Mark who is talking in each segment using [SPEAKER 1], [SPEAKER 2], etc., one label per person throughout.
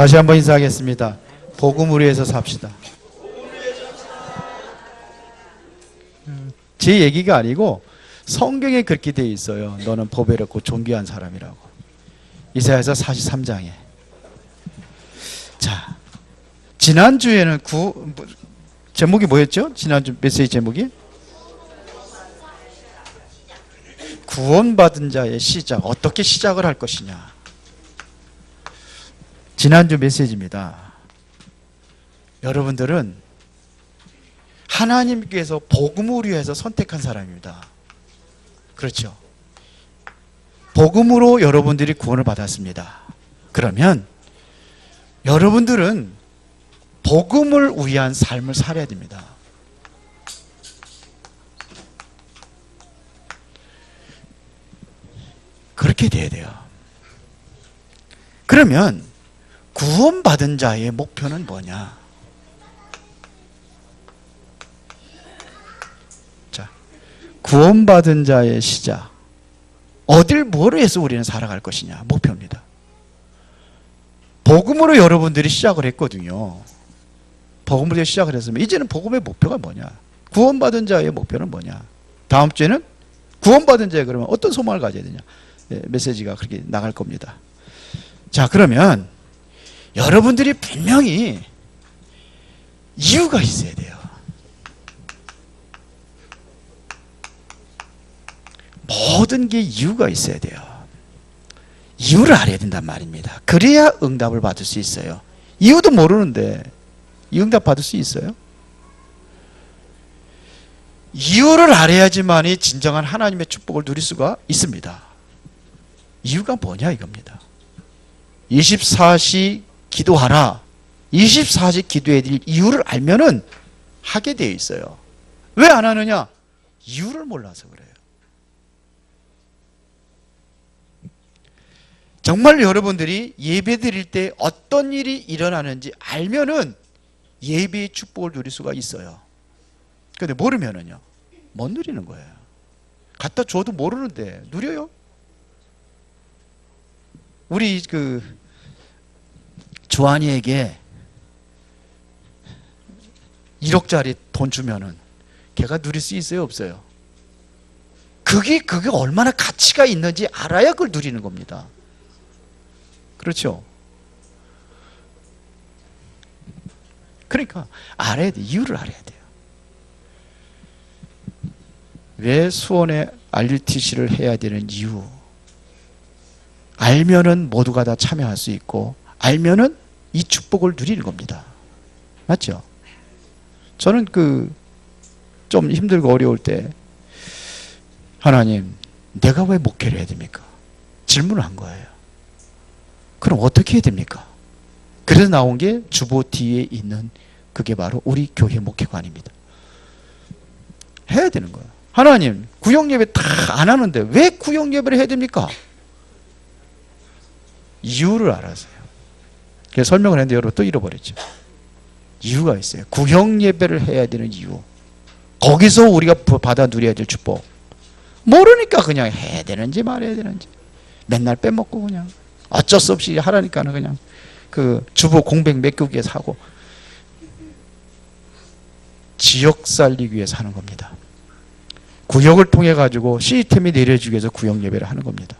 [SPEAKER 1] 다시 한번 인사하겠습니다. 복음을 위해서 삽시다. 제 얘기가 아니고 성경에 그렇게 되어 있어요. 너는 보배롭고 존귀한 사람이라고. 이사야서 43장에. 자, 지난주에는 제목이 뭐였죠? 지난주 메시지 제목이? 구원받은 자의 시작. 어떻게 시작을 할 것이냐. 지난주 메시지입니다. 여러분들은 하나님께서 복음을 위해서 선택한 사람입니다. 그렇죠? 복음으로 여러분들이 구원을 받았습니다. 그러면 여러분들은 복음을 위한 삶을 살아야 됩니다. 그렇게 돼야 돼요. 그러면 구원받은 자의 목표는 뭐냐? 자, 구원받은 자의 시작. 뭐로 해서 우리는 살아갈 것이냐? 목표입니다. 복음으로 여러분들이 시작을 했거든요. 복음으로 시작을 했으면 이제는 복음의 목표가 뭐냐? 구원받은 자의 목표는 뭐냐? 다음 주에는 구원받은 자에 그러면 어떤 소망을 가져야 되냐? 메시지가 그렇게 나갈 겁니다. 자, 그러면 여러분들이 분명히 이유가 있어야 돼요. 모든 게 이유가 있어야 돼요. 이유를 알아야 된단 말입니다. 그래야 응답을 받을 수 있어요. 이유도 모르는데 이 응답 받을 수 있어요? 이유를 알아야지만이 진정한 하나님의 축복을 누릴 수가 있습니다. 이유가 뭐냐 이겁니다. 24시 기도하라. 24시 기도해야 될 이유를 알면은 하게 되어 있어요. 왜 안 하느냐? 이유를 몰라서 그래요. 정말 여러분들이 예배 드릴 때 어떤 일이 일어나는지 알면은 예배의 축복을 누릴 수가 있어요. 근데 모르면은요, 못 누리는 거예요. 갖다 줘도 모르는데 누려요? 우리 조한이에게 1억짜리 돈 주면은 걔가 누릴 수 있어요, 없어요? 그게 얼마나 가치가 있는지 알아야 그걸 누리는 겁니다. 그렇죠? 그러니까 알아야 돼. 이유를 알아야 돼요. 왜 수원에 RUTC를 해야 되는 이유. 알면은 모두가 다 참여할 수 있고 알면은 이 축복을 누리는 겁니다. 맞죠? 저는 좀 힘들고 어려울 때 하나님, 내가 왜 목회를 해야 됩니까? 질문을 한 거예요. 그럼 어떻게 해야 됩니까? 그래서 나온 게 주보 뒤에 있는 그게 바로 우리 교회 목회관입니다. 해야 되는 거예요. 하나님, 구역예배 다 안 하는데 왜 구역예배를 해야 됩니까? 이유를 알아서요. 그래서 설명을 했는데 여러분 또 잃어버렸죠. 이유가 있어요. 구역예배를 해야 되는 이유. 거기서 우리가 받아 누려야 될 축복. 모르니까 그냥 해야 되는지 말아야 되는지. 맨날 빼먹고 그냥 어쩔 수 없이 하라니까는 그냥 주보 공백 메꾸기 위해서 하고 지역 살리기 위해서 하는 겁니다. 구역을 통해 가지고 시스템이 내려주기 위해서 구역 예배를 하는 겁니다.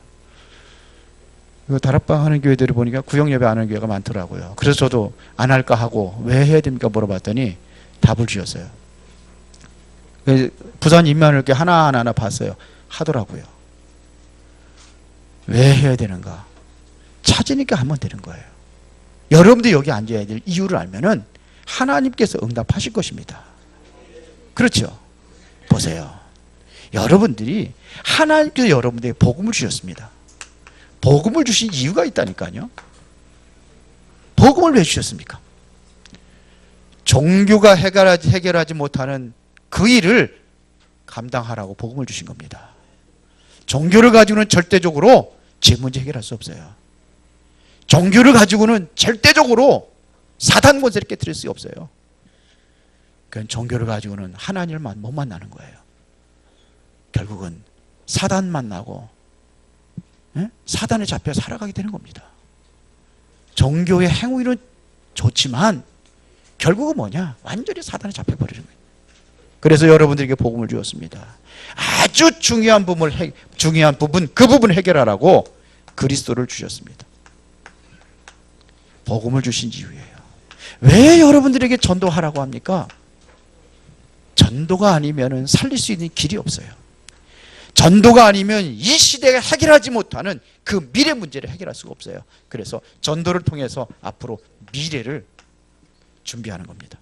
[SPEAKER 1] 다락방 하는 교회들을 보니까 구역 예배 안 하는 교회가 많더라고요. 그래서 저도 안 할까 하고 왜 해야 됩니까 물어봤더니 답을 주셨어요. 부산 인면을게 하나하나 봤어요. 하더라고요. 왜 해야 되는가? 찾으니까 하면 되는 거예요. 여러분도 여기 앉아야 될 이유를 알면은 하나님께서 응답하실 것입니다. 그렇죠? 보세요. 여러분들이 하나님께서 여러분들에게 복음을 주셨습니다. 복음을 주신 이유가 있다니까요. 복음을 왜 주셨습니까? 종교가 해결하지 못하는 그 일을 감당하라고 복음을 주신 겁니다. 종교를 가지고는 절대적으로 제 문제 해결할 수 없어요. 종교를 가지고는 절대적으로 사단 권세를 깨뜨릴 수 없어요. 그건 종교를 가지고는 하나님을 못 만나는 거예요. 결국은 사단 만나고 사단에 잡혀 살아가게 되는 겁니다. 종교의 행위는 좋지만 결국은 뭐냐? 완전히 사단에 잡혀버리는 거예요. 그래서 여러분들에게 복음을 주었습니다. 아주 중요한 부분, 그 부분을 해결하라고 그리스도를 주셨습니다. 복음을 주신 이유예요. 왜 여러분들에게 전도하라고 합니까? 전도가 아니면 살릴 수 있는 길이 없어요. 전도가 아니면 이 시대가 해결하지 못하는 그 미래 문제를 해결할 수가 없어요. 그래서 전도를 통해서 앞으로 미래를 준비하는 겁니다.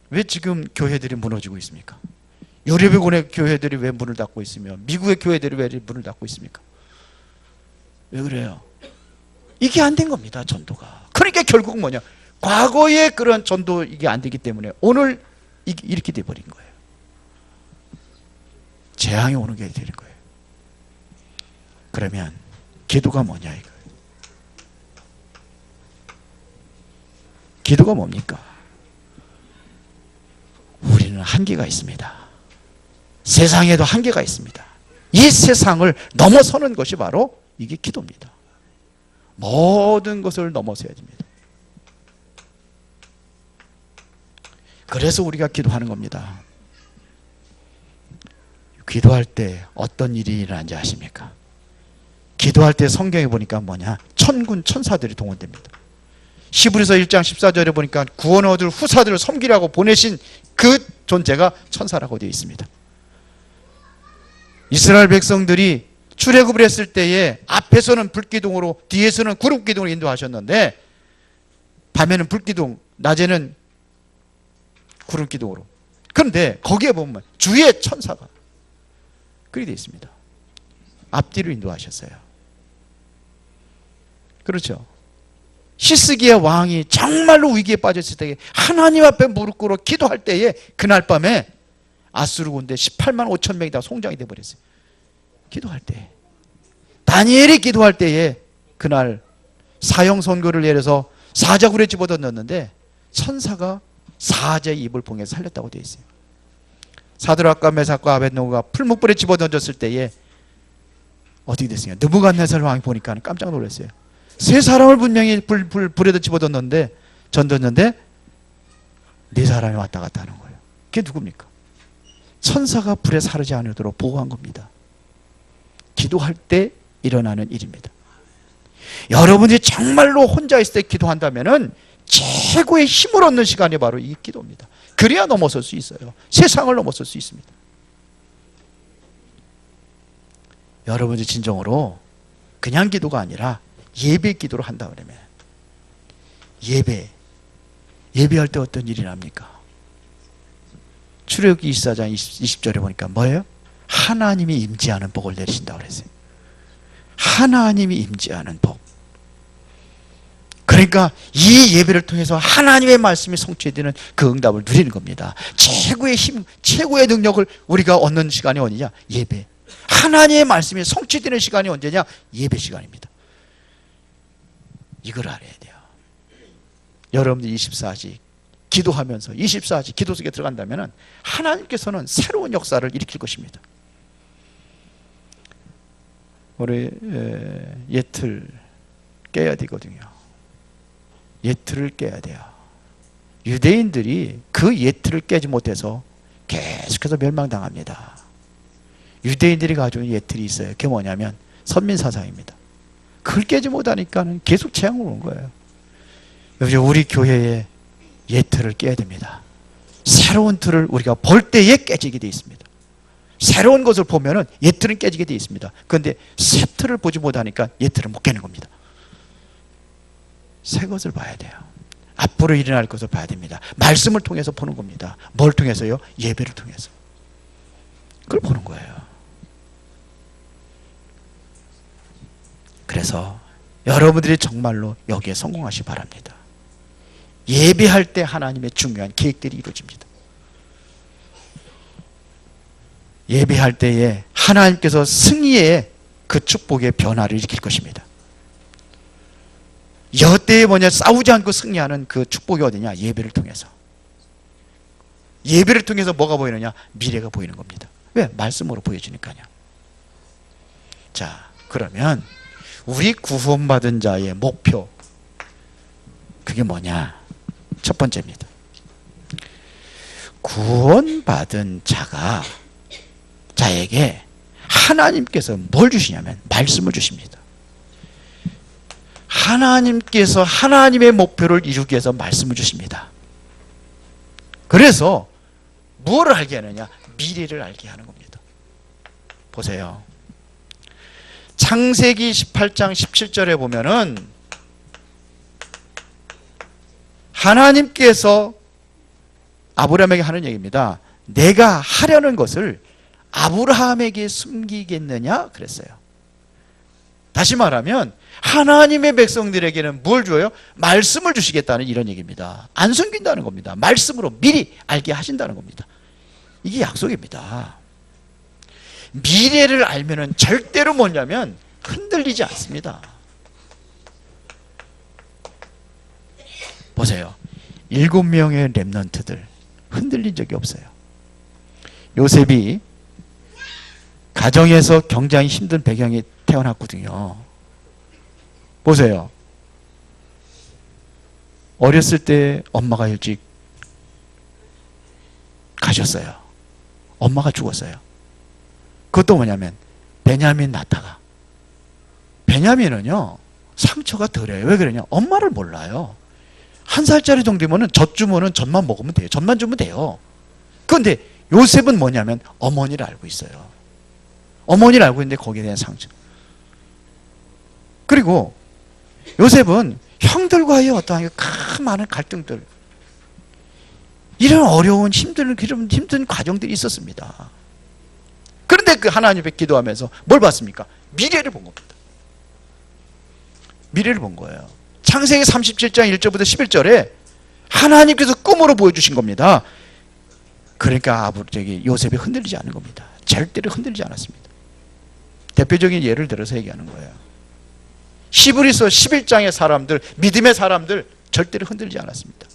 [SPEAKER 1] 왜 지금 교회들이 무너지고 있습니까? 유럽의 교회들이 왜 문을 닫고 있으며 미국의 교회들이 왜 문을 닫고 있습니까? 왜 그래요? 이게 안 된 겁니다. 전도가. 그러니까 결국은 뭐냐? 과거의 그런 전도 이게 안 되기 때문에 오늘 이렇게 돼버린 거예요. 재앙이 오는 게 되는 거예요. 그러면 기도가 뭐냐 이거예요. 기도가 뭡니까? 우리는 한계가 있습니다. 세상에도 한계가 있습니다. 이 세상을 넘어서는 것이 바로 이게 기도입니다. 모든 것을 넘어서야 됩니다. 그래서 우리가 기도하는 겁니다. 기도할 때 어떤 일이 일어나는지 아십니까? 기도할 때 성경에 보니까 뭐냐? 천군 천사들이 동원됩니다. 히브리서 1장 14절에 보니까 구원 얻을 후사들을 섬기라고 보내신 그 존재가 천사라고 되어 있습니다. 이스라엘 백성들이 출애굽을 했을 때에 앞에서는 불기둥으로 뒤에서는 구름기둥으로 인도하셨는데 밤에는 불기둥, 낮에는 구름기둥으로. 그런데 거기에 보면 주의 천사가 그렇게 되어 있습니다. 앞뒤로 인도하셨어요. 그렇죠. 히스기야 왕이 정말로 위기에 빠졌을 때에 하나님 앞에 무릎 꿇어 기도할 때에 그날 밤에 아수르 군대 18만 5천 명이 다 송장이 되어버렸어요. 기도할 때. 다니엘이 기도할 때에 그날 사형 선고를 내려서 사자굴에 집어넣었는데 천사가 사자의 입을 봉해서 살렸다고 되어 있어요. 사드락과 메삭과 아벳노고가 풀무불에 집어던졌을 때에 어떻게 됐습니까? 느부갓네살 왕이 보니까 깜짝 놀랐어요. 세 사람을 분명히 불에다 집어던졌는데 네 사람이 왔다 갔다 하는 거예요. 그게 누굽니까? 천사가 불에 사르지 않도록 보호한 겁니다. 기도할 때 일어나는 일입니다. 여러분들이 정말로 혼자 있을 때 기도한다면은 최고의 힘을 얻는 시간이 바로 이 기도입니다. 그래야 넘어설 수 있어요. 세상을 넘어설 수 있습니다. 여러분이 진정으로 그냥 기도가 아니라 예배 기도를 한다 그러면 예배할 때 어떤 일이 납니까? 출애굽기 24장 20절에 보니까 뭐예요? 하나님이 임재하는 복을 내리신다고 그랬어요. 하나님이 임재하는 복. 그러니까 이 예배를 통해서 하나님의 말씀이 성취되는 그 응답을 누리는 겁니다. 최고의 힘, 최고의 능력을 우리가 얻는 시간이 어디냐? 예배. 하나님의 말씀이 성취되는 시간이 언제냐? 예배 시간입니다. 이걸 알아야 돼요. 여러분들 24시 기도하면서 24시 기도 속에 들어간다면 하나님께서는 새로운 역사를 일으킬 것입니다. 우리 예틀 깨야 되거든요. 예틀을 깨야 돼요. 유대인들이 그 예틀을 깨지 못해서 계속해서 멸망당합니다. 유대인들이 가지고 있는 예틀이 있어요. 그게 뭐냐면 선민사상입니다. 그걸 깨지 못하니까 계속 재앙을 오는 거예요. 요즘 우리 교회에 예틀을 깨야 됩니다. 새로운 틀을 우리가 볼 때에 깨지게 되어 있습니다. 새로운 것을 보면은 예틀은 깨지게 되어 있습니다. 그런데 새 틀을 보지 못하니까 예틀을 못 깨는 겁니다. 새 것을 봐야 돼요. 앞으로 일어날 것을 봐야 됩니다. 말씀을 통해서 보는 겁니다. 뭘 통해서요? 예배를 통해서. 그걸 보는 거예요. 그래서 여러분들이 정말로 여기에 성공하시기 바랍니다. 예배할 때 하나님의 중요한 계획들이 이루어집니다. 예배할 때에 하나님께서 승리의 그 축복의 변화를 일으킬 것입니다. 여태에 뭐냐? 싸우지 않고 승리하는 그 축복이 어디냐? 예배를 통해서. 예배를 통해서 뭐가 보이느냐? 미래가 보이는 겁니다. 왜? 말씀으로 보여주니까요. 자, 그러면 우리 구원받은 자의 목표, 그게 뭐냐? 첫 번째입니다. 구원받은 자에게 하나님께서 뭘 주시냐면 말씀을 주십니다. 하나님께서 하나님의 목표를 이루기 위해서 말씀을 주십니다. 그래서 무엇을 알게 하느냐? 미래를 알게 하는 겁니다. 보세요. 창세기 18장 17절에 보면은 하나님께서 아브라함에게 하는 얘기입니다. 내가 하려는 것을 아브라함에게 숨기겠느냐? 그랬어요. 다시 말하면 하나님의 백성들에게는 뭘 줘요? 말씀을 주시겠다는 이런 얘기입니다. 안 숨긴다는 겁니다. 말씀으로 미리 알게 하신다는 겁니다. 이게 약속입니다. 미래를 알면은 절대로 뭐냐면 흔들리지 않습니다. 보세요. 7명의 렘넌트들 흔들린 적이 없어요. 요셉이 가정에서 굉장히 힘든 배경에 태어났거든요. 보세요. 어렸을 때 엄마가 일찍 가셨어요. 엄마가 죽었어요. 그것도 뭐냐면 베냐민 낳다가, 베냐민은요 상처가 덜해요. 왜 그러냐? 엄마를 몰라요. 1살짜리 정도면은 젖 주면은 젖만 먹으면 돼요. 젖만 주면 돼요. 그런데 요셉은 뭐냐면 어머니를 알고 있어요. 어머니를 알고 있는데 거기에 대한 상처. 그리고 요셉은 형들과의 어떠한 많은 갈등들, 이런 어려운 힘든 과정들이 있었습니다. 그런데 그 하나님 앞에 기도하면서 뭘 봤습니까? 미래를 본 겁니다. 미래를 본 거예요. 창세기 37장 1절부터 11절에 하나님께서 꿈으로 보여주신 겁니다. 그러니까 요셉이 흔들리지 않은 겁니다. 절대로 흔들리지 않았습니다. 대표적인 예를 들어서 얘기하는 거예요. 히브리서 11장의 사람들, 믿음의 사람들 절대로 흔들리지 않았습니다.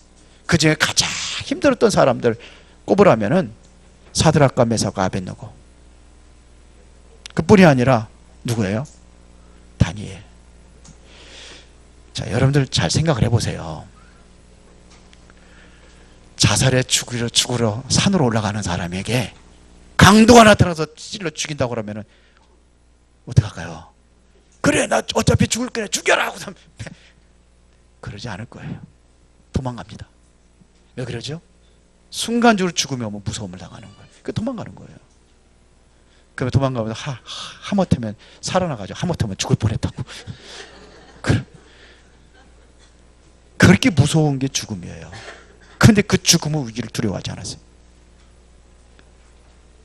[SPEAKER 1] 그 중에 가장 힘들었던 사람들 꼽으라면은 사드락과 메삭과 아벳느고, 그뿐이 아니라 누구예요? 다니엘. 자, 여러분들 잘 생각을 해보세요. 자살에 죽으러 산으로 올라가는 사람에게 강도가 나타나서 찔러 죽인다고 그러면은 어떡할까요? 그래, 나 어차피 죽을 거야, 죽여라 하고 그러지 않을 거예요. 도망갑니다. 왜 그러죠? 순간적으로 죽음이 오면 무서움을 당하는 거예요. 그 도망가는 거예요. 그러면 도망가면서 하마터면 살아나가지고 하마터면 죽을 뻔했다고. 그렇게 무서운 게 죽음이에요. 그런데 그 죽음의 위기를 두려워하지 않았어요.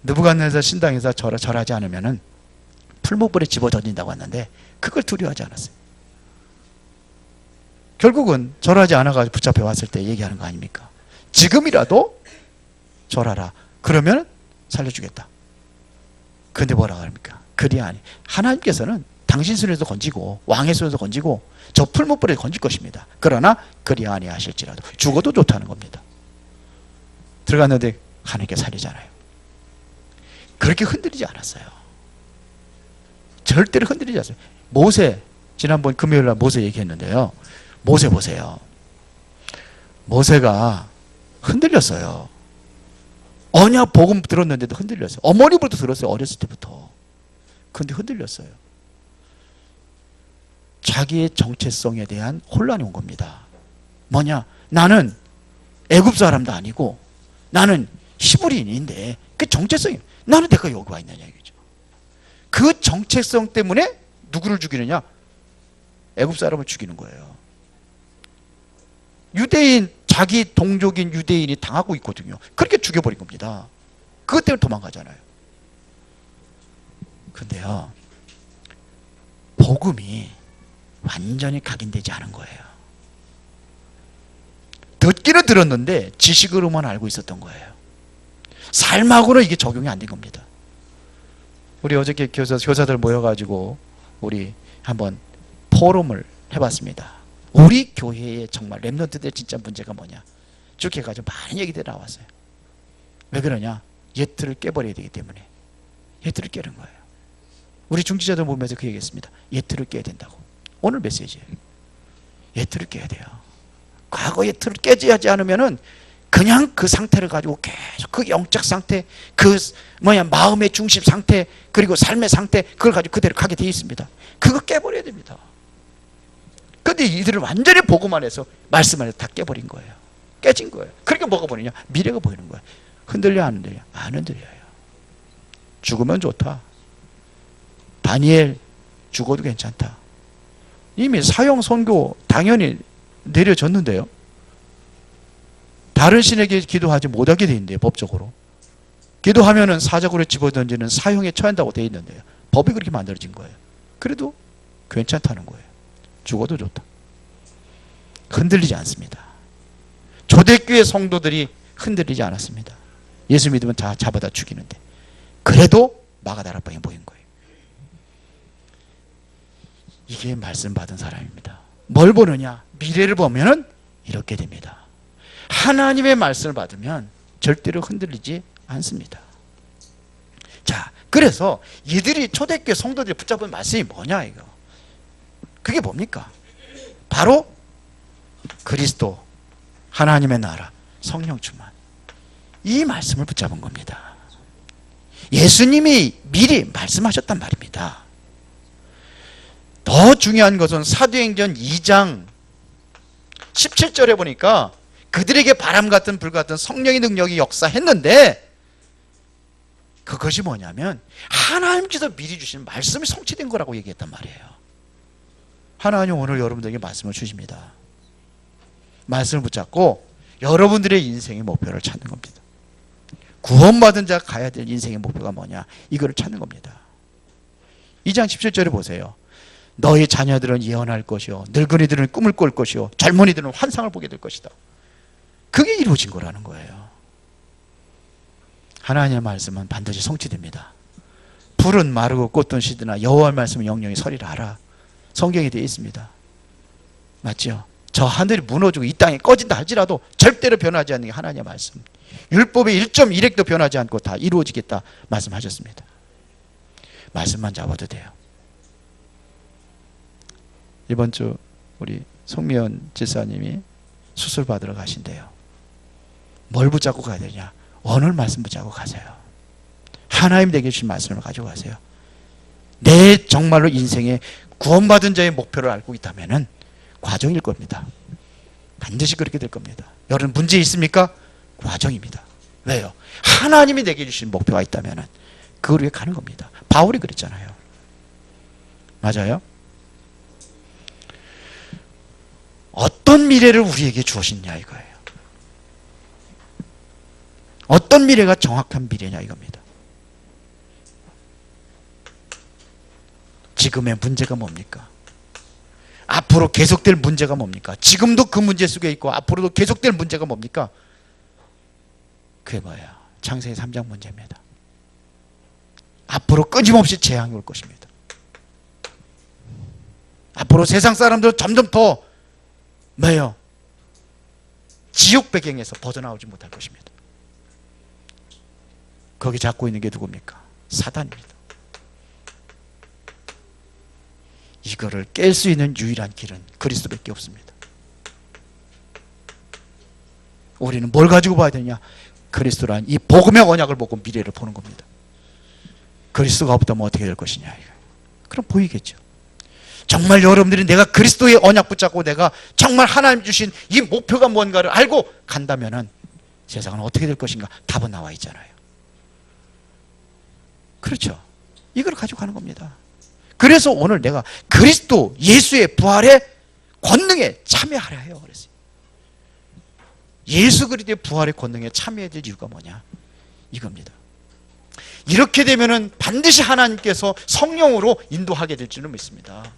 [SPEAKER 1] 느부갓네살 신당에서 절하지 않으면은 풀무불에 집어 던진다고 했는데 그걸 두려워하지 않았어요. 결국은 절하지 않아가지고 붙잡혀 왔을 때 얘기하는 거 아닙니까? 지금이라도 절하라. 그러면 살려주겠다. 그런데 뭐라고 합니까? 그리 아니. 하나님께서는 당신 손에서 건지고 왕의 손에서 건지고 저 풀무불에 건질 것입니다. 그러나 그리 아니하실지라도 죽어도 좋다는 겁니다. 들어갔는데 하나님께 살리잖아요. 그렇게 흔들리지 않았어요. 절대로 흔들리지 않았어요. 모세, 지난번 금요일날 모세 얘기했는데요. 모세 보세요. 모세가 흔들렸어요. 언약 복음 들었는데도 흔들렸어요. 어머니부터 들었어요. 어렸을 때부터. 그런데 흔들렸어요. 자기의 정체성에 대한 혼란이 온 겁니다. 뭐냐? 나는 애굽 사람도 아니고 나는 히브리인인데 그 정체성이, 나는 내가 여기 와 있느냐 이거죠. 그 정체성 때문에 누구를 죽이느냐? 애굽 사람을 죽이는 거예요. 유대인, 자기 동족인 유대인이 당하고 있거든요. 그렇게 죽여버린 겁니다. 그것 때문에 도망가잖아요. 근데요, 복음이 완전히 각인되지 않은 거예요. 듣기는 들었는데 지식으로만 알고 있었던 거예요. 삶하고는 이게 적용이 안 된 겁니다. 우리 어저께 교사들 모여가지고 우리 한번 포럼을 해봤습니다. 우리 교회에 정말 렘넌트들 진짜 문제가 뭐냐, 쭉 해가지고 많은 얘기들이 나왔어요. 왜 그러냐? 예틀을 깨버려야 되기 때문에. 예틀을 깨는 거예요. 우리 중지자들 보면서 그 얘기했습니다. 예틀을 깨야 된다고. 오늘 메시지예요. 예틀을 깨야 돼요. 과거의 틀을 깨지 않으면은 그냥 그 상태를 가지고 계속 그 영적 상태, 그 마음의 중심 상태, 그리고 삶의 상태, 그걸 가지고 그대로 가게 돼 있습니다. 그거 깨버려야 됩니다. 근데 이들은 완전히 보고만 해서 말씀 안에서 다 깨버린 거예요. 깨진 거예요. 그러니까 뭐가 보이냐? 미래가 보이는 거예요. 흔들려 안 흔들려? 안 흔들려요. 죽으면 좋다. 다니엘 죽어도 괜찮다. 이미 사형 선고 당연히 내려졌는데요. 다른 신에게 기도하지 못하게 돼 있는데요. 법적으로. 기도하면은 사적으로 집어던지는 사형에 처한다고 돼 있는데요. 법이 그렇게 만들어진 거예요. 그래도 괜찮다는 거예요. 죽어도 좋다. 흔들리지 않습니다. 초대교회 성도들이 흔들리지 않았습니다. 예수 믿으면 다 잡아다 죽이는데 그래도 마가다락방에 모인 거예요. 이게 말씀 받은 사람입니다. 뭘 보느냐? 미래를 보면은 이렇게 됩니다. 하나님의 말씀을 받으면 절대로 흔들리지 않습니다. 자, 그래서 이들이 초대교회 성도들이 붙잡은 말씀이 뭐냐 이거. 그게 뭡니까? 바로 그리스도, 하나님의 나라, 성령 충만. 이 말씀을 붙잡은 겁니다. 예수님이 미리 말씀하셨단 말입니다. 더 중요한 것은 사도행전 2장 17절에 보니까 그들에게 바람 같은 불 같은 성령의 능력이 역사했는데 그것이 뭐냐면 하나님께서 미리 주신 말씀이 성취된 거라고 얘기했단 말이에요. 하나님 오늘 여러분들에게 말씀을 주십니다. 말씀을 붙잡고 여러분들의 인생의 목표를 찾는 겁니다. 구원받은 자가 가야 될 인생의 목표가 뭐냐? 이거를 찾는 겁니다. 2장 17절에 보세요. 너희 자녀들은 예언할 것이요 늙은이들은 꿈을 꿀 것이요 젊은이들은 환상을 보게 될 것이다. 그게 이루어진 거라는 거예요. 하나님의 말씀은 반드시 성취됩니다. 풀은 마르고 꽃은 시드나 여호와의 말씀은 영영이 서리라 하라. 성경에 되어 있습니다. 맞죠? 저 하늘이 무너지고 이 땅이 꺼진다 할지라도 절대로 변하지 않는 게 하나님의 말씀. 율법의 1.1획도 변하지 않고 다 이루어지겠다 말씀하셨습니다. 말씀만 잡아도 돼요. 이번 주 우리 송미연 지사님이 수술 받으러 가신대요. 뭘 붙잡고 가야 되냐? 오늘 말씀 붙잡고 가세요. 하나님 되게 주신 말씀을 가지고 가세요. 내 정말로 인생의 구원받은 자의 목표를 알고 있다면 과정일 겁니다. 반드시 그렇게 될 겁니다. 여러분 문제 있습니까? 과정입니다. 왜요? 하나님이 내게 주신 목표가 있다면 그걸 위해 가는 겁니다. 바울이 그랬잖아요. 맞아요? 어떤 미래를 우리에게 주었냐 이거예요. 어떤 미래가 정확한 미래냐 이겁니다. 지금의 문제가 뭡니까? 앞으로 계속될 문제가 뭡니까? 지금도 그 문제 속에 있고 앞으로도 계속될 문제가 뭡니까? 그게 뭐예요? 창세기 3장 문제입니다. 앞으로 끊임없이 재앙이 올 것입니다. 앞으로 세상 사람들은 점점 더 뭐예요? 지옥 배경에서 벗어나오지 못할 것입니다. 거기 잡고 있는 게 누굽니까? 사단입니다. 이거를 깰 수 있는 유일한 길은 그리스도밖에 없습니다. 우리는 뭘 가지고 봐야 되냐? 그리스도란 이 복음의 언약을 보고 미래를 보는 겁니다. 그리스도가 없다면 어떻게 될 것이냐? 그럼 보이겠죠. 정말 여러분들이 내가 그리스도의 언약 붙잡고 내가 정말 하나님 주신 이 목표가 뭔가를 알고 간다면 세상은 어떻게 될 것인가? 답은 나와 있잖아요. 그렇죠. 이걸 가지고 가는 겁니다. 그래서 오늘 내가 그리스도 예수의 부활의 권능에 참여하려 해요. 그랬어요. 예수 그리스도의 부활의 권능에 참여해야 될 이유가 뭐냐? 이겁니다. 이렇게 되면은 반드시 하나님께서 성령으로 인도하게 될 줄은 믿습니다.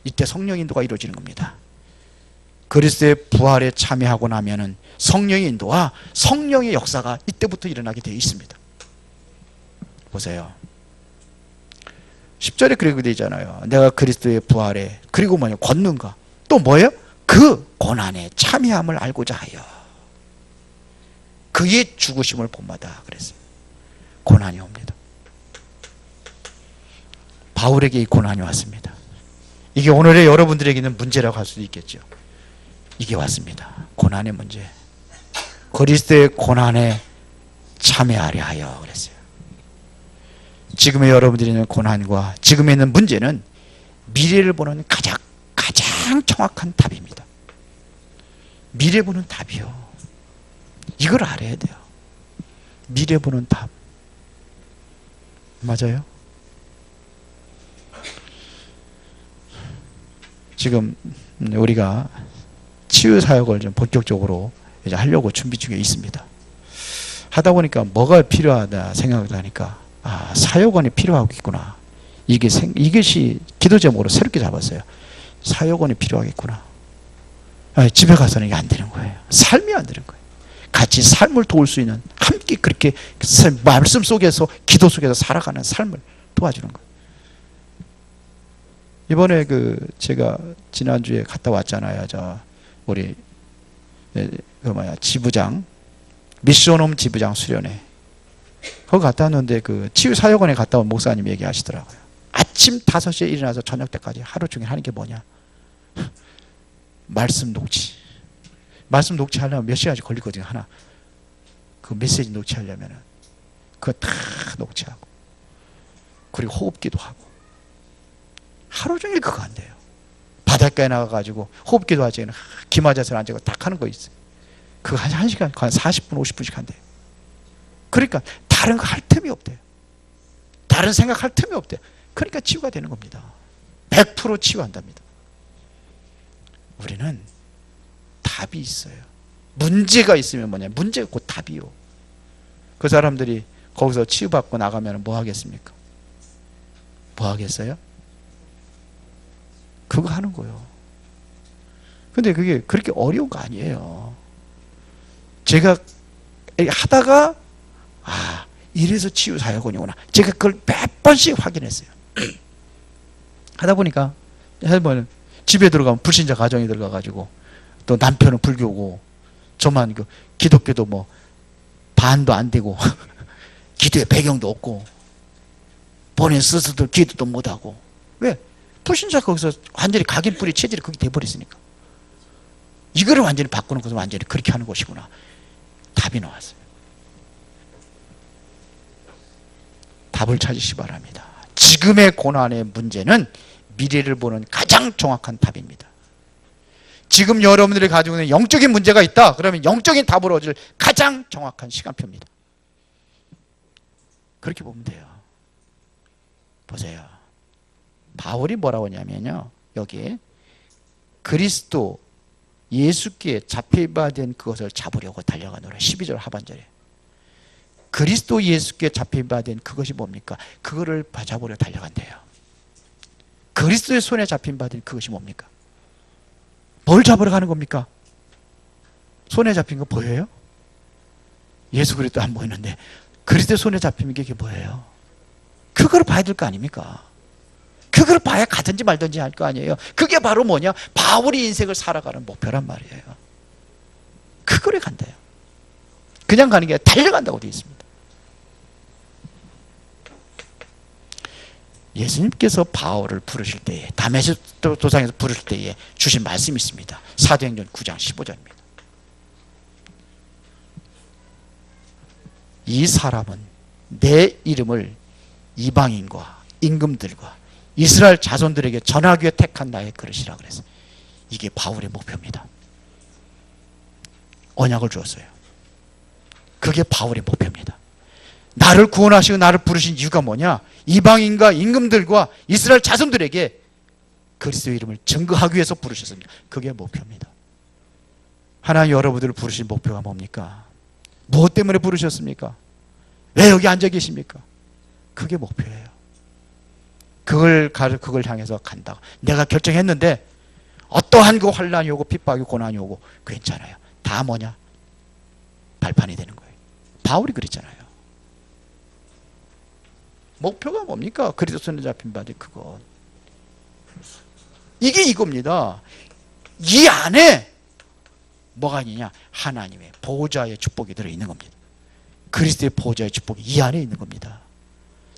[SPEAKER 1] 이때 성령 인도가 이루어지는 겁니다. 그리스도의 부활에 참여하고 나면은 성령의 인도와 성령의 역사가 이때부터 일어나게 되어 있습니다. 보세요. 10절에 그렇게 되어 있잖아요. 내가 그리스도의 부활에 그리고 뭐냐? 권능과 또 뭐예요? 그 고난에 참여함을 알고자 하여 그의 죽으심을 본받아 그랬어요. 고난이 옵니다. 바울에게 이 고난이 왔습니다. 이게 오늘의 여러분들에게는 문제라고 할 수도 있겠죠. 이게 왔습니다. 고난의 문제. 그리스도의 고난에 참여하려 하여 그랬어요. 지금의 여러분들이 있는 고난과 지금에 있는 문제는 미래를 보는 가장 정확한 답입니다. 미래 보는 답이요. 이걸 알아야 돼요. 미래 보는 답. 맞아요? 지금 우리가 치유 사역을 좀 본격적으로 이제 하려고 준비 중에 있습니다. 하다 보니까 뭐가 필요하다 생각을 하니까 사역원이 필요하겠구나. 이것이 기도 제목으로 새롭게 잡았어요. 사역원이 필요하겠구나. 집에 가서는 이게 안 되는 거예요. 삶이 안 되는 거예요. 같이 삶을 도울 수 있는, 함께 그렇게 말씀 속에서 기도 속에서 살아가는 삶을 도와주는 거예요. 이번에 제가 지난주에 갔다 왔잖아요. 우리 지부장, 미션홈 지부장 수련회. 거기 갔다 왔는데 치유사역원에 갔다 온 목사님이 얘기하시더라고요. 아침 5시에 일어나서 저녁 때까지 하루 종일 하는 게 뭐냐? 말씀 녹취. 말씀 녹취하려면 몇 시간씩 걸리거든요. 하나. 그 메시지 녹취하려면 그거 다 녹취하고, 그리고 호흡기도 하고, 하루 종일 그거 안 돼요. 바닷가에 나가가지고 호흡기도 하지. 기마자세를 앉아서 딱 하는 거 있어요. 그거 한 1시간, 한 40분, 50분씩 한대요. 그러니까 다른 거 할 틈이 없대요. 다른 생각할 틈이 없대요. 그러니까 치유가 되는 겁니다. 100% 치유한답니다. 우리는 답이 있어요. 문제가 있으면 뭐냐? 문제가 곧 답이요. 그 사람들이 거기서 치유받고 나가면 뭐 하겠습니까? 뭐 하겠어요? 그거 하는 거예요. 근데 그게 그렇게 어려운 거 아니에요. 제가 하다가 이래서 치유 사역원이구나. 제가 그걸 몇 번씩 확인했어요. 하다 보니까 집에 들어가면 불신자 가정에 들어가가지고 또 남편은 불교고 저만 기독교도 반도 안 되고 기도의 배경도 없고 본인 스스로 기도도 못하고. 왜? 불신자 거기서 완전히 각인 뿌리 체질이 그게 돼버렸으니까. 이거를 완전히 바꾸는 것은 완전히 그렇게 하는 것이구나. 답이 나왔어요. 답을 찾으시 기 바랍니다. 지금의 고난의 문제는 미래를 보는 가장 정확한 답입니다. 지금 여러분들이 가지고 있는 영적인 문제가 있다. 그러면 영적인 답으로 얻을 가장 정확한 시간표입니다. 그렇게 보면 돼요. 보세요. 바울이 뭐라고 하냐면요. 여기 그리스도 예수께 잡혀받은 그것을 잡으려고 달려가노라. 12절 하반절에. 그리스도 예수께 잡혀받은 그것이 뭡니까? 그거를 잡으려 달려간대요. 그리스도의 손에 잡힌받은 그것이 뭡니까? 뭘 잡으러 가는 겁니까? 손에 잡힌 거 보여요? 예수 그리스도 안 보이는데 그리스도의 손에 잡힌 게 뭐예요? 그걸 봐야 될 거 아닙니까? 그걸 봐야 가든지 말든지 할 거 아니에요. 그게 바로 뭐냐? 바울이 인생을 살아가는 목표란 말이에요. 그거를 간대요. 그냥 가는 게 아니라 달려간다고 되어 있습니다. 예수님께서 바울을 부르실 때에, 다메섹 도상에서 부르실 때에 주신 말씀이 있습니다. 사도행전 9장 15절입니다. 이 사람은 내 이름을 이방인과 임금들과 이스라엘 자손들에게 전하기 위해 택한 나의 그릇이라 그랬어요. 이게 바울의 목표입니다. 언약을 주었어요. 그게 바울의 목표입니다. 나를 구원하시고 나를 부르신 이유가 뭐냐? 이방인과 임금들과 이스라엘 자손들에게 그리스도의 이름을 증거하기 위해서 부르셨습니다. 그게 목표입니다. 하나님 여러분들을 부르신 목표가 뭡니까? 무엇 때문에 부르셨습니까? 왜 여기 앉아 계십니까? 그게 목표예요. 그걸 향해서 간다. 내가 결정했는데 어떠한 그 환난이 오고 핍박이 고난이 오고 괜찮아요. 다 뭐냐? 발판이 되는 거예요. 바울이 그랬잖아요. 목표가 뭡니까? 그리스도 손에 잡힌 바디 그것. 이게 이겁니다. 이 안에 뭐가 있느냐? 하나님의 보호자의 축복이 들어있는 겁니다. 그리스도의 보호자의 축복이 이 안에 있는 겁니다.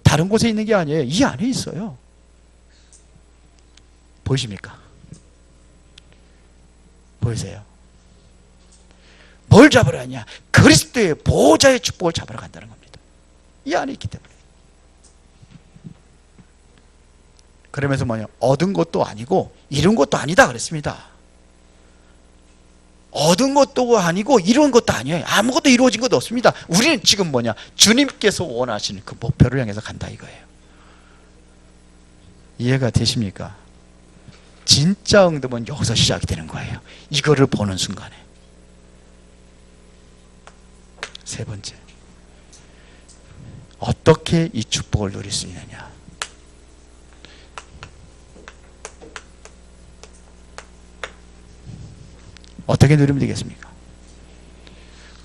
[SPEAKER 1] 다른 곳에 있는 게 아니에요. 이 안에 있어요. 보이십니까? 보이세요? 뭘 잡으러 가냐? 그리스도의 보호자의 축복을 잡으러 간다는 겁니다. 이 안에 있기 때문에. 그러면서 뭐냐? 얻은 것도 아니고 이룬 것도 아니다 그랬습니다. 얻은 것도 아니고 이룬 것도 아니에요. 아무것도 이루어진 것도 없습니다. 우리는 지금 뭐냐? 주님께서 원하시는 그 목표를 향해서 간다 이거예요. 이해가 되십니까? 진짜 응답은 여기서 시작이 되는 거예요. 이거를 보는 순간에. 세 번째, 어떻게 이 축복을 누릴 수 있느냐? 어떻게 누리면 되겠습니까?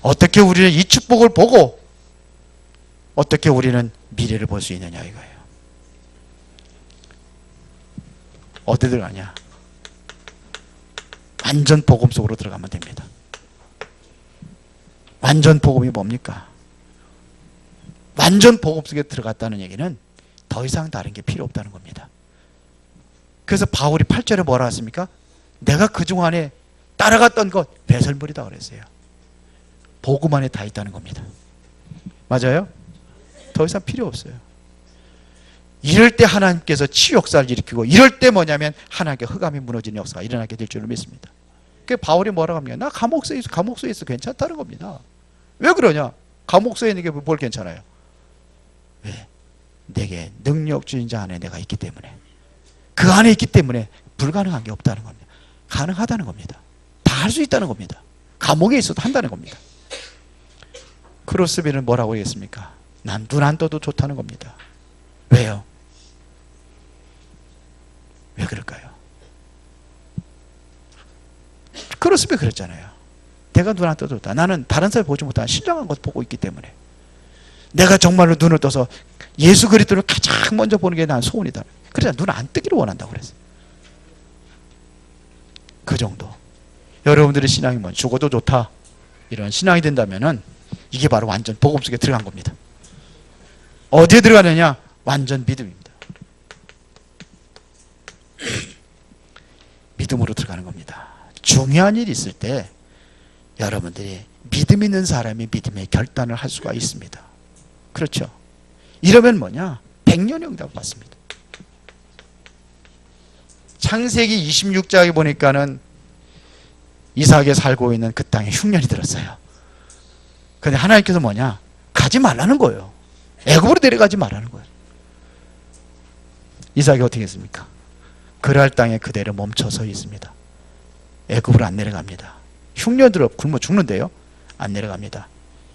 [SPEAKER 1] 어떻게 우리는 이 축복을 보고 어떻게 우리는 미래를 볼 수 있느냐 이거예요. 어디 들어가냐? 완전 복음 속으로 들어가면 됩니다. 완전 복음이 뭡니까? 완전 복음 속에 들어갔다는 얘기는 더 이상 다른 게 필요 없다는 겁니다. 그래서 바울이 8절에 뭐라 했습니까? 내가 그중 안에 따라갔던 것 배설물이다 그랬어요. 복음 안에 다 있다는 겁니다. 맞아요? 더 이상 필요 없어요. 이럴 때 하나님께서 치유 역사를 일으키고 이럴 때 뭐냐면 하나님께 흑암이 무너지는 역사가 일어나게 될 줄을 믿습니다. 그 바울이 뭐라고 합니까? 나 감옥소에 있어 괜찮다는 겁니다. 왜 그러냐? 감옥소에 있는 게 뭘 괜찮아요? 왜? 내게 능력 주인 자 안에 내가 있기 때문에, 그 안에 있기 때문에 불가능한 게 없다는 겁니다. 가능하다는 겁니다. 다 할 수 있다는 겁니다. 감옥에 있어도 한다는 겁니다. 크로스비는 뭐라고 하겠습니까? 난 눈 안 떠도 좋다는 겁니다. 왜요? 왜 그럴까요? 크로스비 그랬잖아요. 내가 눈 안 떠도 좋다. 나는 다른 사람이 보지 못한 신령한 것 보고 있기 때문에, 내가 정말로 눈을 떠서 예수 그리스도를 가장 먼저 보는 게 난 소원이다. 그래서 눈 안 뜨기를 원한다고 그랬어요. 그 정도. 여러분들의 신앙이 뭐 죽어도 좋다 이런 신앙이 된다면은 이게 바로 완전 복음 속에 들어간 겁니다. 어디에 들어가느냐? 완전 믿음입니다. 믿음으로 들어가는 겁니다. 중요한 일이 있을 때 여러분들이 믿음 있는 사람이 믿음의 결단을 할 수가 있습니다. 그렇죠? 이러면 뭐냐? 100년의 응답을 받습니다. 창세기 26장에 보니까는 이삭이 살고 있는 그 땅에 흉년이 들었어요. 그런데 하나님께서 뭐냐? 가지 말라는 거예요. 애굽으로 내려가지 말라는 거예요. 이삭이 어떻게 했습니까? 그랄 땅에 그대로 멈춰서 있습니다. 애굽으로 안 내려갑니다. 흉년 들어 굶어 죽는데요, 안 내려갑니다.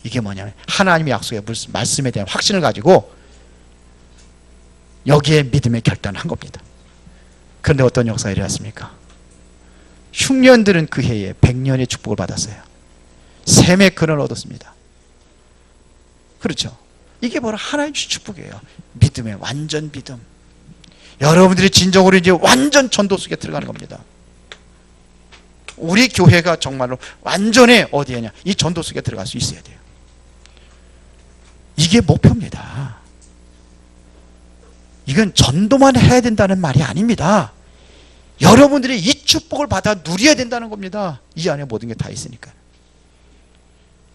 [SPEAKER 1] 이게 뭐냐면 하나님의 약속의 말씀에 대한 확신을 가지고 여기에 믿음의 결단을 한 겁니다. 그런데 어떤 역사가 일어났습니까? 흉년들은 그 해에 100년의 축복을 받았어요. 샘의 근을 얻었습니다. 그렇죠? 이게 바로 하나님의 축복이에요. 믿음의 완전 믿음. 여러분들이 진정으로 이제 완전 전도 속에 들어가는 겁니다. 우리 교회가 정말로 완전히 어디에냐? 이 전도 속에 들어갈 수 있어야 돼요. 이게 목표입니다. 이건 전도만 해야 된다는 말이 아닙니다. 여러분들이 이 축복을 받아 누려야 된다는 겁니다. 이 안에 모든 게 다 있으니까.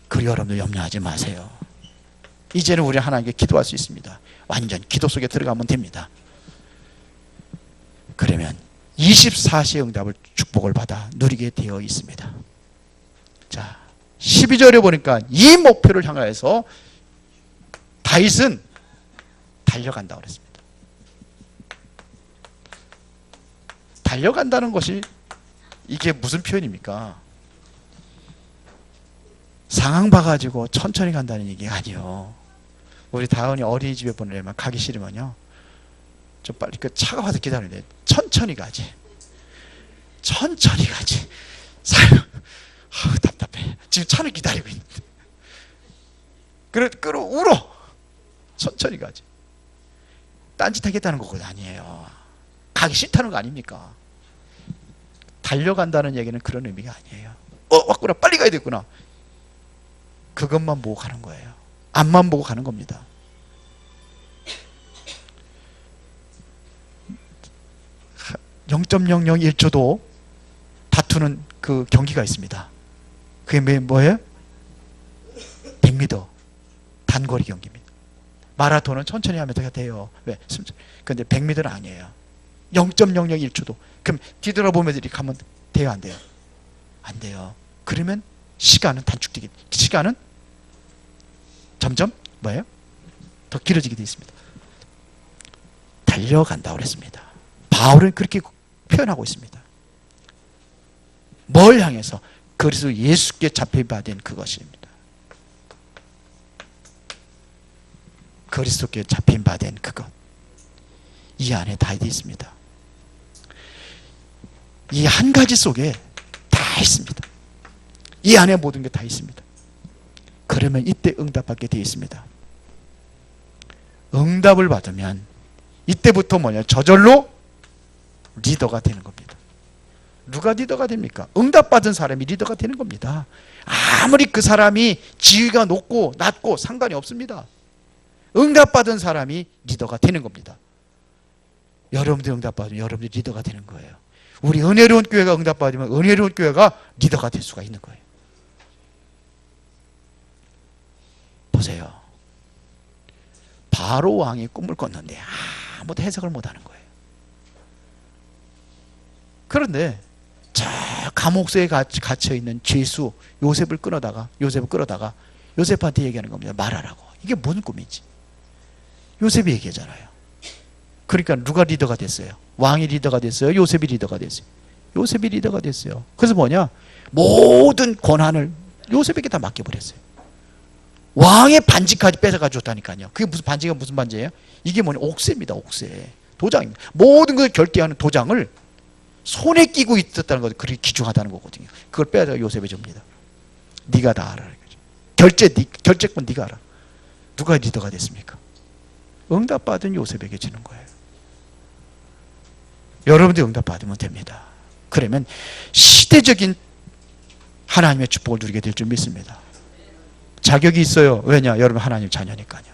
[SPEAKER 1] 그리고 여러분들 염려하지 마세요. 이제는 우리 하나님께 기도할 수 있습니다. 완전 기도 속에 들어가면 됩니다. 그러면 24시의 응답을 축복을 받아 누리게 되어 있습니다. 자, 12절에 보니까 이 목표를 향하여서 다윗은 달려간다고 그랬습니다. 달려간다는 것이 이게 무슨 표현입니까? 상황 봐가지고 천천히 간다는 얘기가 아니에요. 우리 다은이 어린이집에 보내려면 가기 싫으면요, 좀 빨리 그 차가 와서 기다리는데 천천히 가지. 천천히 가지. 답답해. 지금 차를 기다리고 있는데. 그래 울어. 천천히 가지. 딴짓 하겠다는 거 아니에요. 가기 싫다는 거 아닙니까? 달려간다는 얘기는 그런 의미가 아니에요. 왔구나. 빨리 가야 되구나. 그것만 보고 가는 거예요. 앞만 보고 가는 겁니다. 0.001초도 다투는 그 경기가 있습니다. 그게 뭐예요? 100m 단거리 경기입니다. 마라톤은 천천히 하면 돼요. 왜? 근데 100m는 아니에요. 0.001초도. 그럼 뒤돌아보면서 이렇게 하면 돼요, 안 돼요? 안 돼요. 그러면 시간은 단축되게, 시간은 점점 뭐예요? 더 길어지게 되어 있습니다. 달려간다고 그랬습니다. 바울은 그렇게 표현하고 있습니다. 뭘 향해서? 그리스도 예수께 잡혀받은 그것입니다. 그리스도께 잡힌받은 그것. 이 안에 다 있습니다. 이 한 가지 속에 다 있습니다. 이 안에 모든 게 다 있습니다. 그러면 이때 응답받게 되어 있습니다. 응답을 받으면 이때부터 뭐냐? 저절로 리더가 되는 겁니다. 누가 리더가 됩니까? 응답받은 사람이 리더가 되는 겁니다. 아무리 그 사람이 지위가 높고 낮고 상관이 없습니다. 응답받은 사람이 리더가 되는 겁니다. 여러분들 응답받으면 여러분들이 리더가 되는 거예요. 우리 은혜로운 교회가 응답받으면 은혜로운 교회가 리더가 될 수가 있는 거예요. 보세요. 바로 왕이 꿈을 꿨는데 아무도 해석을 못하는 거예요. 그런데 저 감옥소에 갇혀있는 죄수 요셉을 끌어다가 요셉한테 얘기하는 겁니다. 말하라고. 이게 뭔 꿈인지. 요셉이 얘기하잖아요. 그러니까 누가 리더가 됐어요? 왕이 리더가 됐어요? 요셉이 리더가 됐어요? 요셉이 리더가 됐어요. 그래서 뭐냐? 모든 권한을 요셉에게 다 맡겨버렸어요. 왕의 반지까지 뺏어가 줬다니까요. 그게 무슨 반지가 무슨 반지예요? 이게 뭐냐? 옥새입니다. 옥새. 도장입니다. 모든 걸 결대하는 도장을 손에 끼고 있었다는 것을 그렇게 귀중하다는 거거든요. 그걸 빼앗아 요셉에 줍니다. 네가 다 알아. 결제권 네가 알아. 누가 리더가 됐습니까? 응답받은 요셉에게 주는 거예요. 여러분들 응답받으면 됩니다. 그러면 시대적인 하나님의 축복을 누리게 될 줄 믿습니다. 자격이 있어요. 왜냐? 여러분 하나님 자녀니까요.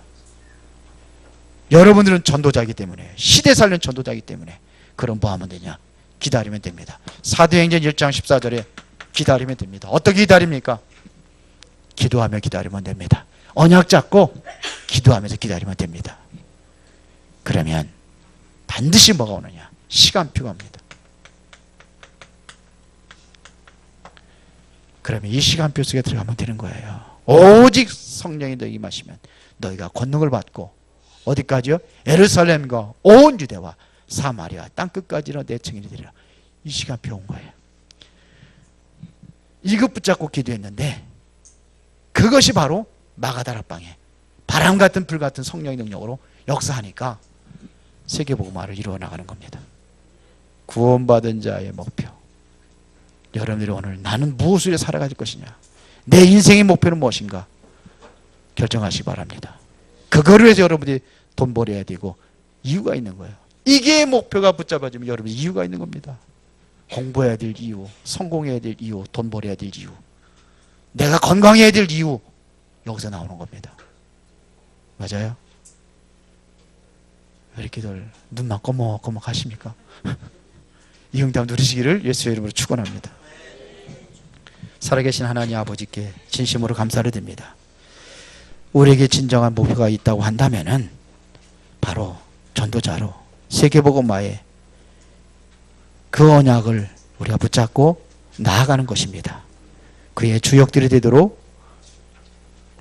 [SPEAKER 1] 여러분들은 전도자이기 때문에, 시대 살린 전도자이기 때문에, 그럼 뭐 하면 되냐? 기다리면 됩니다. 사도행전 1장 14절에 기다리면 됩니다. 어떻게 기다립니까? 기도하며 기다리면 됩니다. 언약 잡고 기도하면서 기다리면 됩니다. 그러면 반드시 뭐가 오느냐? 시간표가 옵니다. 그러면 이 시간표 속에 들어가면 되는 거예요. 오직 성령이 너희 임하시면 너희가 권능을 받고 어디까지요? 예루살렘과 온 유대와 사마리아 땅끝까지는 내 증인이 되리라. 이 시간표 온 거예요. 이것 붙잡고 기도했는데 그것이 바로 마가다락방에 바람 같은 불 같은 성령의 능력으로 역사하니까 세계복음화를 이루어 나가는 겁니다. 구원받은 자의 목표. 여러분들이 오늘 나는 무엇을 살아갈 것이냐, 내 인생의 목표는 무엇인가 결정하시기 바랍니다. 그거를 위해서 여러분들이 돈 벌어야 되고 이유가 있는 거예요. 이게 목표가 붙잡아지면 여러분 이유가 있는 겁니다. 공부해야 될 이유, 성공해야 될 이유, 돈 벌어야 될 이유, 내가 건강해야 될 이유, 여기서 나오는 겁니다. 맞아요? 왜 이렇게들 눈만 꺼먹꺼먹 하십니까? 이 응답 누리시기를 예수의 이름으로 축원합니다. 살아계신 하나님 아버지께 진심으로 감사를 드립니다. 우리에게 진정한 목표가 있다고 한다면은 바로 전도자로 세계복음화에 그 언약을 우리가 붙잡고 나아가는 것입니다. 그의 주역들이 되도록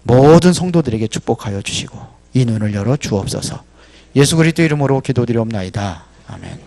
[SPEAKER 1] 모든 성도들에게 축복하여 주시고 이 눈을 열어 주옵소서. 예수 그리스도 이름으로 기도드리옵나이다. 아멘.